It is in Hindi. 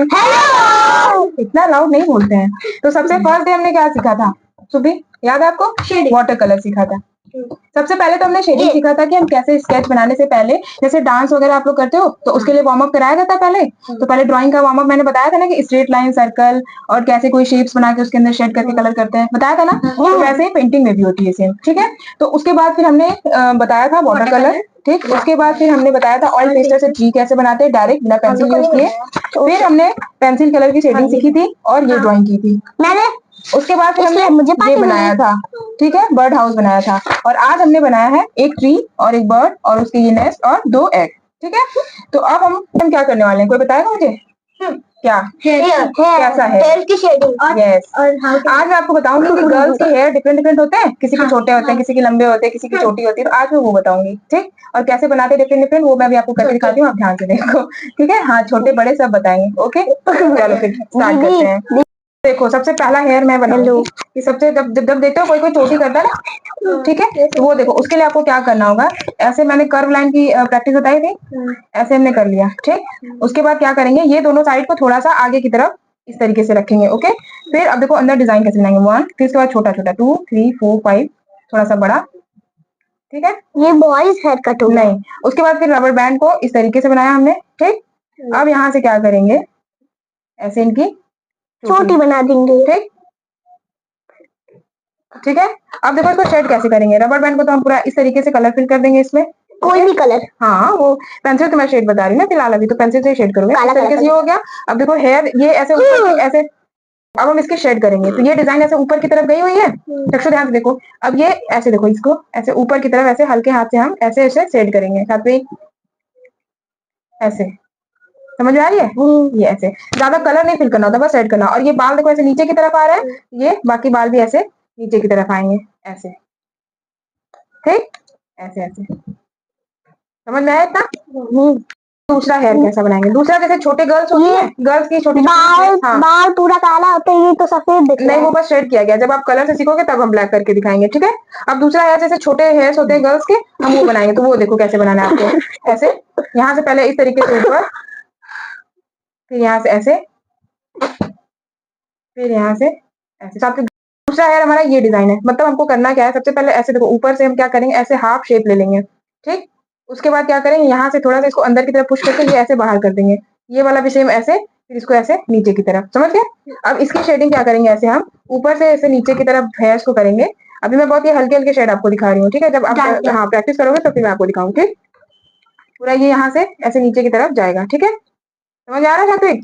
हेलो। इतना लाउड नहीं बोलते हैं। तो सबसे फर्स्ट डे हमने क्या सीखा था सुबह, याद है आपको? वाटर कलर सीखा था। सबसे पहले तो हमने शेडिंग सीखा था कि हम कैसे स्केच बनाने से पहले, जैसे डांस वगैरह आप लोग करते हो तो उसके लिए वार्म अप कराया जाता है पहले। तो पहले ड्राइंग का वार्म अप मैंने बताया था ना कि स्ट्रेट लाइन, सर्कल और कैसे कोई शेप्स बना के उसके अंदर शेड करके कलर करते हैं, बताया था ना। तो वैसे ही पेंटिंग में भी होती है सेम, ठीक है। तो उसके बाद फिर हमने बताया था वाटर कलर, ठीक। उसके बाद फिर हमने बताया था ऑयल पेस्टर से ट्री कैसे बनाते हैं डायरेक्ट बिना पेंसिल यूज किए। फिर हमने पेंसिल कलर की शेडिंग सीखी थी और ये ड्राइंग की थी मैंने। उसके बाद फिर हमने मुझे ये बनाया था, ठीक है, बर्ड हाउस बनाया था। और आज हमने बनाया है एक ट्री और एक बर्ड और उसके ये नेस्ट और 2 एग, ठीक है। तो अब हम क्या करने वाले हैं, कोई बताएगा मुझे? क्या कैसा है हेयर की शेडिंग? यस। आज मैं आपको बताऊंगी कि गर्ल्स के हेयर डिफरेंट डिफरेंट होते हैं, किसी के छोटे होते हैं, किसी के लंबे होते हैं, किसी की छोटी होती है। तो आज मैं वो बताऊंगी, ठीक। और कैसे बनाते हैं डिफरेंट डिफरेंट वो मैं भी आपको करके दिखाती हूँ, आप ध्यान से देखो, ठीक है। हाँ, छोटे बड़े सब बताएंगे, ओके। चलो फिर स्टार्ट करते हैं। देखो सबसे पहला हेयर मैं बनाऊंगी कि सबसे जब जब जब देखते हो कोई कोई चोटी करता है ना, ठीक है। तो वो देखो उसके लिए आपको क्या करना होगा, ऐसे मैंने कर्व लाइन की प्रैक्टिस बताई थी, ऐसे हमने कर लिया, ठीक। उसके बाद क्या करेंगे, ये दोनों साइड को थोड़ा सा आगे की तरफ इस तरीके से रखेंगे, ओके। फिर अब देखो अंदर डिजाइन कैसे बनाएंगे, 1, फिर उसके बाद छोटा छोटा 2 3 4 5, थोड़ा सा बड़ा, ठीक है। ये बॉयज हेयर कट हो नहीं। उसके बाद फिर रबर बैंड को इस तरीके से बनाया हमने, ठीक। अब यहाँ से क्या करेंगे, ऐसे इनकी छोटी बना देंगे, ठीक। ठीक है। अब देखो इसको शेड कैसे करेंगे, रबर बैंड को तो हम पूरा इस तरीके से कलर फिल कर देंगे इसमें, कोई भी कलर। हाँ, वो पेंसिल तो मैं शेड बता रही हूँ ना फिलहाल, अभी तो पेंसिल से ही शेड करूंगे। इस तरीके से ये हो गया। अब देखो हेयर ये ऐसे ऊपर ऐसे, अब हम इसकी शेड करेंगे। तो ये डिजाइन ऐसे ऊपर की तरफ गई हुई है, रक्षो ध्यान से देखो। अब ये ऐसे देखो, इसको ऐसे ऊपर की तरफ ऐसे हल्के हाथ से हम ऐसे ऐसे शेड करेंगे, साथ में ऐसे, समझ में आ रही है? ये ऐसे ज्यादा कलर नहीं फिल करना होता, बस सेट करना। और ये बाल देखो ऐसे नीचे की तरफ आ रहा है, ये बाकी बाल भी ऐसे नीचे की तरफ आएंगे, ऐसे, ठीक। ऐसे ऐसे समझ में आया इतना? दूसरा हेयर कैसा बनाएंगे, दूसरा जैसे छोटे गर्ल्स होती है, गर्ल्स की छोटी बाल, हाँ। बाल पूरा काला होता है, ये तो सफेद दिख रहा है। नहीं, वो बस शेड किया गया, जब आप कलर से सीखोगे तब हम ब्लैक करके दिखाएंगे, ठीक है। अब दूसरा हेयर जैसे छोटे हेयर्स होते हैं गर्ल्स के, हम वो बनाएंगे। तो वो देखो कैसे बनाना है आपको, ऐसे यहाँ से पहले इस तरीके से ऊपर, फिर यहाँ से ऐसे, फिर यहाँ से ऐसे। साथ में दूसरा हेयर हमारा ये डिजाइन है, मतलब हमको करना क्या है, सबसे पहले ऐसे देखो ऊपर से हम क्या करेंगे, ऐसे हाफ शेप ले लेंगे, ठीक। उसके बाद क्या करेंगे, यहाँ से थोड़ा सा इसको अंदर की तरफ पुश करके ये ऐसे बाहर कर देंगे, ये वाला भी सेम ऐसे, फिर इसको ऐसे नीचे की तरफ, समझ गए। अब इसकी शेडिंग क्या करेंगे, ऐसे हम ऊपर से ऐसे नीचे की तरफ हेयर्स को करेंगे। अभी मैं बहुत ये हल्के हल्के शेड आपको दिखा रही हूँ, ठीक है। जब आप हाँ प्रैक्टिस करोगे तो फिर मैं आपको दिखाऊंगी, ठीक। पूरा ये यहाँ से ऐसे नीचे की तरफ जाएगा, ठीक है। समझ आ रहा है सात्विक?